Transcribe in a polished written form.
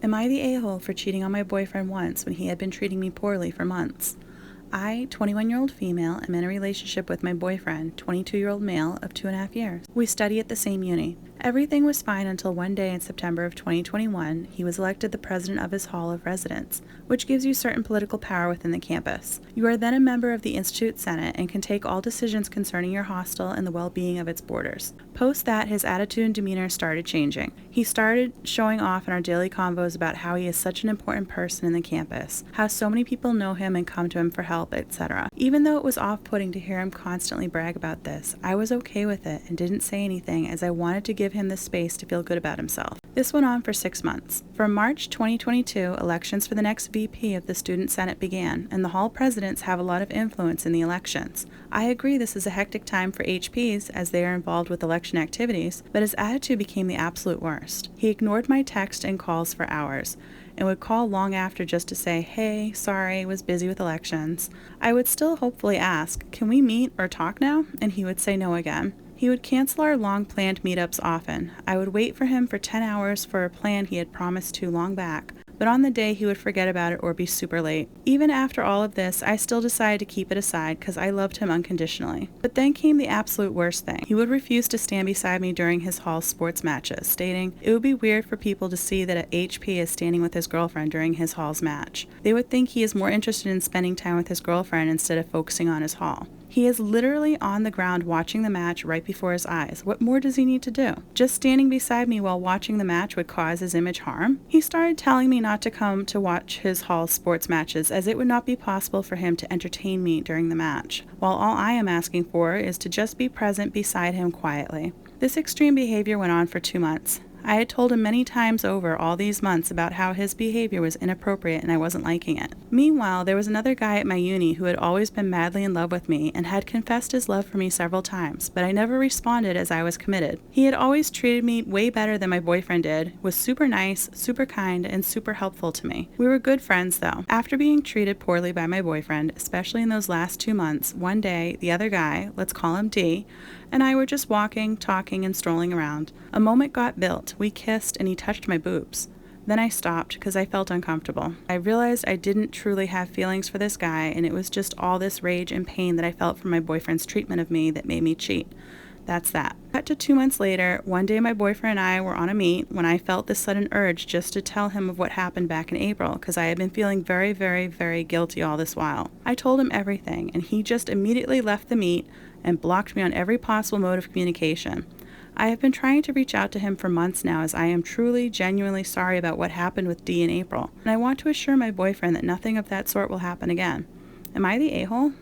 Am I the a-hole for cheating on my boyfriend once when he had been treating me poorly for months? I, 21-year-old female, am in a relationship with my boyfriend, 22-year-old male, of 2.5 years. We study at the same uni. Everything was fine until one day in September of 2021, he was elected the president of his hall of residence, which gives you certain political power within the campus. You are then a member of the Institute Senate and can take all decisions concerning your hostel and the well-being of its boarders. Post that, his attitude and demeanor started changing. He started showing off in our daily convos about how he is such an important person in the campus, how so many people know him and come to him for help, etc. Even though it was off-putting to hear him constantly brag about this, I was okay with it and didn't say anything as I wanted to give him the space to feel good about himself. This went on for 6 months. From March 2022, elections for the next VP of the Student Senate began, and the hall presidents have a lot of influence in the elections. I agree this is a hectic time for HPs as they are involved with election activities, but his attitude became the absolute worst. He ignored my text and calls for hours, and would call long after just to say, "Hey, sorry, was busy with elections." I would still hopefully ask, "Can we meet or talk now?" And he would say no again. He would cancel our long-planned meetups often. I would wait for him for 10 hours for a plan he had promised to long back, but on the day he would forget about it or be super late. Even after all of this, I still decided to keep it aside because I loved him unconditionally. But then came the absolute worst thing. He would refuse to stand beside me during his hall sports matches, stating, "It would be weird for people to see that a HP is standing with his girlfriend during his hall's match. They would think he is more interested in spending time with his girlfriend instead of focusing on his hall." He is literally on the ground watching the match right before his eyes. What more does he need to do? Just standing beside me while watching the match would cause his image harm? He started telling me not to come to watch his hall sports matches as it would not be possible for him to entertain me during the match, while all I am asking for is to just be present beside him quietly. This extreme behavior went on for 2 months. I had told him many times over all these months about how his behavior was inappropriate and I wasn't liking it. Meanwhile, there was another guy at my uni who had always been madly in love with me and had confessed his love for me several times, but I never responded as I was committed. He had always treated me way better than my boyfriend did, was super nice, super kind, and super helpful to me. We were good friends though. After being treated poorly by my boyfriend, especially in those last 2 months, one day, the other guy, let's call him D, and I were just walking, talking, and strolling around. A moment got built. We kissed, and he touched my boobs. Then I stopped because I felt uncomfortable. I realized I didn't truly have feelings for this guy, and it was just all this rage and pain that I felt from my boyfriend's treatment of me that made me cheat. That's that. Cut to 2 months later, one day my boyfriend and I were on a meet when I felt this sudden urge just to tell him of what happened back in April because I had been feeling very, very, very guilty all this while. I told him everything, and he just immediately left the meet and blocked me on every possible mode of communication. I have been trying to reach out to him for months now as I am truly, genuinely sorry about what happened with D in April, and I want to assure my boyfriend that nothing of that sort will happen again. Am I the a-hole?